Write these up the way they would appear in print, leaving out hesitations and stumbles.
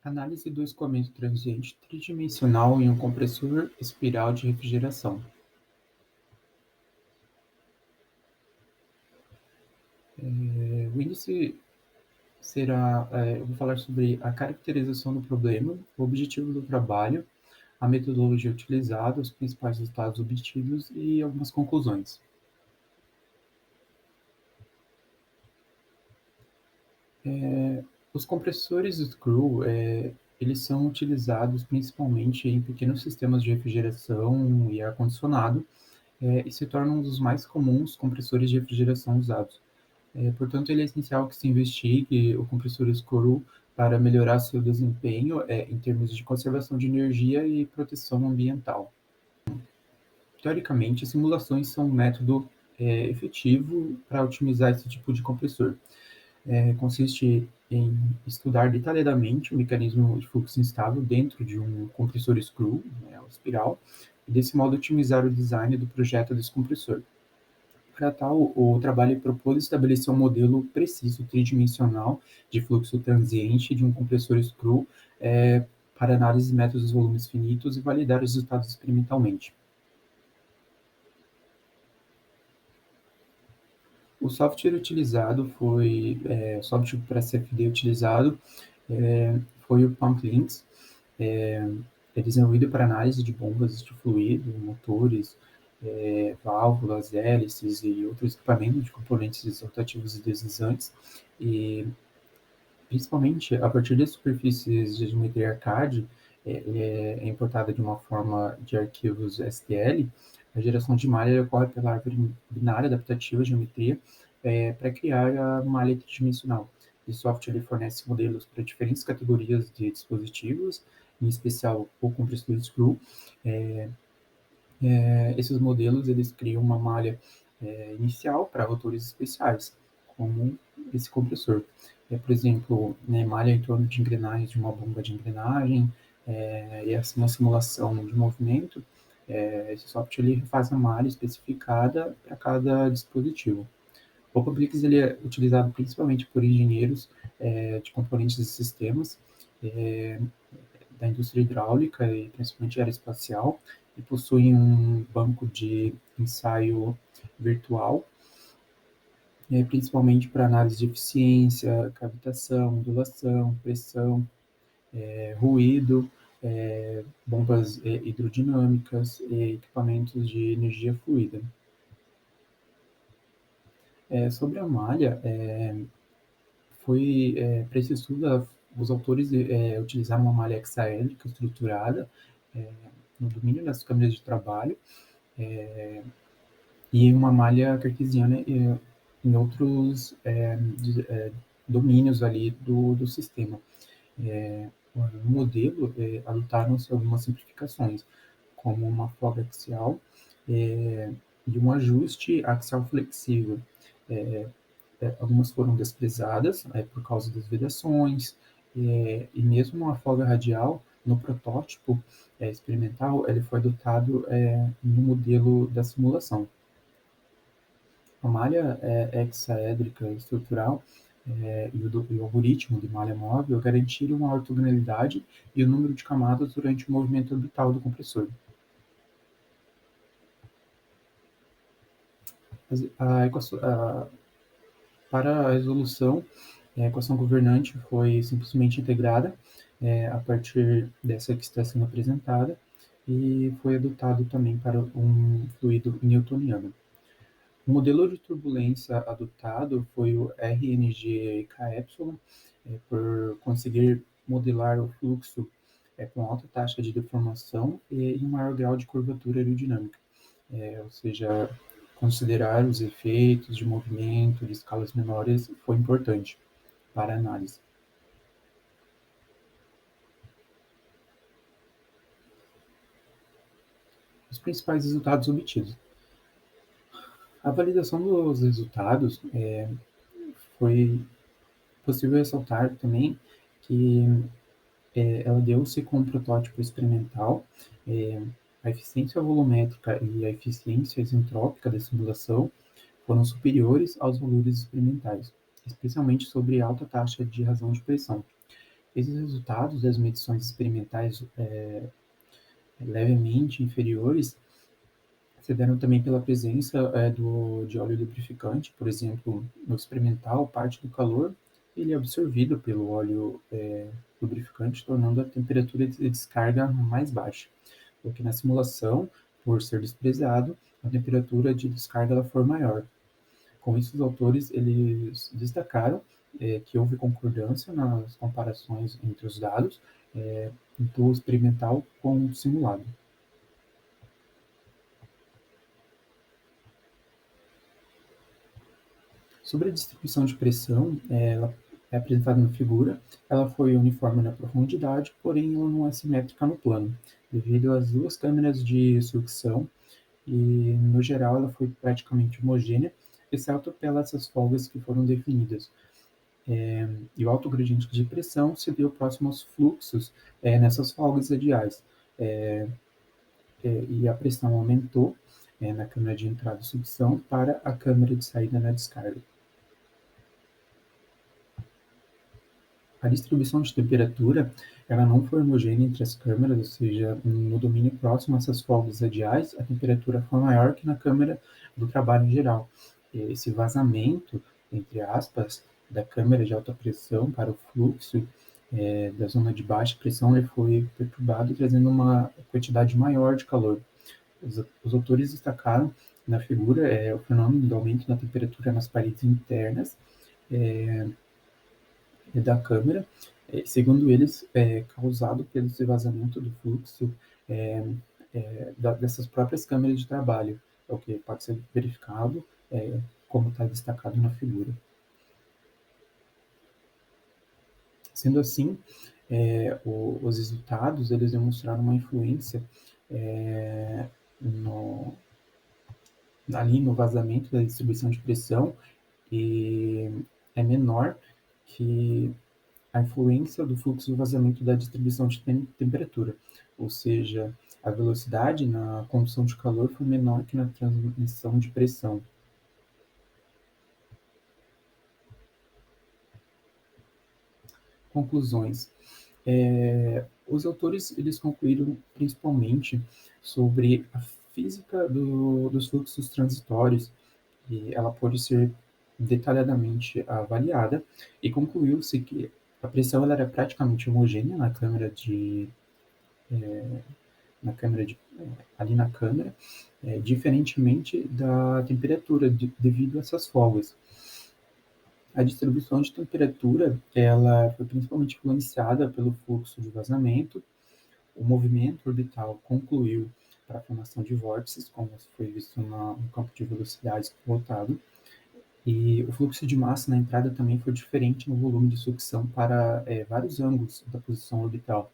Análise do escoamento transiente tridimensional em um compressor espiral de refrigeração. O índice será, eu vou falar sobre a caracterização do problema, o objetivo do trabalho, a metodologia utilizada, os principais resultados obtidos e algumas conclusões. Os compressores Screw, eles são utilizados principalmente em pequenos sistemas de refrigeração e ar-condicionado, e se tornam um dos mais comuns compressores de refrigeração usados. Portanto, ele é essencial que se investigue o compressor Screw para melhorar seu desempenho, em termos de conservação de energia e proteção ambiental. Teoricamente, simulações são um método efetivo para otimizar esse tipo de compressor. Consiste em estudar detalhadamente o mecanismo de fluxo instável dentro de um compressor screw, né, o espiral, e desse modo otimizar o design do projeto desse compressor. Para tal, o trabalho propôs estabelecer um modelo preciso tridimensional de fluxo transiente de um compressor screw para análise de métodos de volumes finitos e validar os resultados experimentalmente. O software utilizado foi, o software para CFD utilizado foi o PumpLinks, é desenvolvido para análise de bombas de fluido, motores, válvulas, hélices e outros equipamentos de componentes rotativos e deslizantes, e principalmente a partir das superfícies de geometria ARCAD, é importada de uma forma de arquivos STL. A geração de malha ocorre pela árvore binária adaptativa de geometria para criar a malha tridimensional. O software ele fornece modelos para diferentes categorias de dispositivos, em especial o compressor screw. Esses modelos eles criam uma malha inicial para rotores especiais, como esse compressor. Por exemplo, né, malha em torno de engrenagens de uma bomba de engrenagem, e assim uma simulação de movimento. Esse software ele faz a malha especificada para cada dispositivo. O Publix ele é utilizado principalmente por engenheiros de componentes de sistemas, é, da indústria hidráulica e principalmente aeroespacial, e possui um banco de ensaio virtual, principalmente para análise de eficiência, cavitação, ondulação, pressão, ruído, bombas hidrodinâmicas e equipamentos de energia fluida. Sobre a malha, para esse estudo, os autores utilizaram uma malha hexaédrica estruturada no domínio das câmeras de trabalho, e uma malha cartesiana em outros domínios ali do sistema. No modelo, adotaram-se algumas simplificações, como uma folga axial e um ajuste axial flexível. Algumas foram desprezadas por causa das vedações, e mesmo a folga radial, no protótipo experimental, ele foi adotado no modelo da simulação. A malha hexaédrica estrutural e o algoritmo de malha móvel garantiram a ortogonalidade e o número de camadas durante o movimento orbital do compressor. Para a resolução, a equação governante foi simplesmente integrada a partir dessa que está sendo apresentada, e foi adotado também para um fluido newtoniano. O modelo de turbulência adotado foi o RNGKY, por conseguir modelar o fluxo com alta taxa de deformação e um maior grau de curvatura aerodinâmica, ou seja, considerar os efeitos de movimento de escalas menores foi importante para a análise. Os principais resultados obtidos. A validação dos resultados foi possível ressaltar também que ela deu-se com um protótipo experimental, a eficiência volumétrica e a eficiência isentrópica da simulação foram superiores aos valores experimentais, especialmente sobre alta taxa de razão de pressão. Esses resultados das medições experimentais levemente inferiores se deram também pela presença de óleo lubrificante, por exemplo, no experimental, parte do calor ele é absorvido pelo óleo lubrificante, tornando a temperatura de descarga mais baixa, o que na simulação, por ser desprezado, a temperatura de descarga ela for maior. Com isso, os autores eles destacaram que houve concordância nas comparações entre os dados do experimental com o simulado. Sobre a distribuição de pressão, ela é apresentada na figura, ela foi uniforme na profundidade, porém ela não é simétrica no plano, devido às duas câmeras de sucção e, no geral, ela foi praticamente homogênea, exceto pelas essas folgas que foram definidas. E o alto gradiente de pressão se deu próximo aos fluxos nessas folgas radiais, e a pressão aumentou na câmara de entrada e sucção para a câmara de saída na descarga. A distribuição de temperatura ela não foi homogênea entre as câmeras, ou seja, no domínio próximo a essas folgas radiais, a temperatura foi maior que na câmara do trabalho em geral. Esse vazamento, entre aspas, da câmara de alta pressão para o fluxo da zona de baixa pressão ele foi perturbado, trazendo uma quantidade maior de calor. Os autores destacaram na figura o fenômeno do aumento da temperatura nas paredes internas da câmera, segundo eles, causado pelo vazamento do fluxo dessas próprias câmeras de trabalho, é o que pode ser verificado, como está destacado na figura. Sendo assim, os resultados eles demonstraram uma influência ali no vazamento da distribuição de pressão e é menor que a influência do fluxo e vazamento da distribuição de temperatura, ou seja, a velocidade na condução de calor foi menor que na transmissão de pressão. Conclusões. Os autores eles concluíram principalmente sobre a física dos fluxos transitórios e ela pode ser detalhadamente avaliada e concluiu-se que a pressão ela era praticamente homogênea ali na câmera, diferentemente da temperatura devido a essas folgas. A distribuição de temperatura ela foi principalmente influenciada pelo fluxo de vazamento. O movimento orbital concluiu para a formação de vórtices, como foi visto no campo de velocidades pilotado, e o fluxo de massa na entrada também foi diferente no volume de sucção para vários ângulos da posição orbital.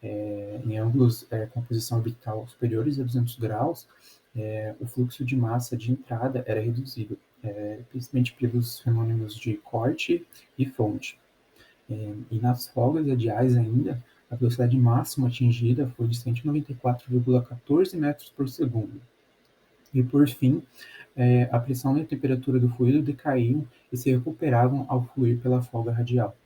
Em ângulos com posição orbital superiores a 200 graus, o fluxo de massa de entrada era reduzido, principalmente pelos fenômenos de corte e fonte. E nas folgas radiais ainda, a velocidade máxima atingida foi de 194,14 metros por segundo. E por fim, a pressão e a temperatura do fluido decaíam e se recuperavam ao fluir pela folga radial.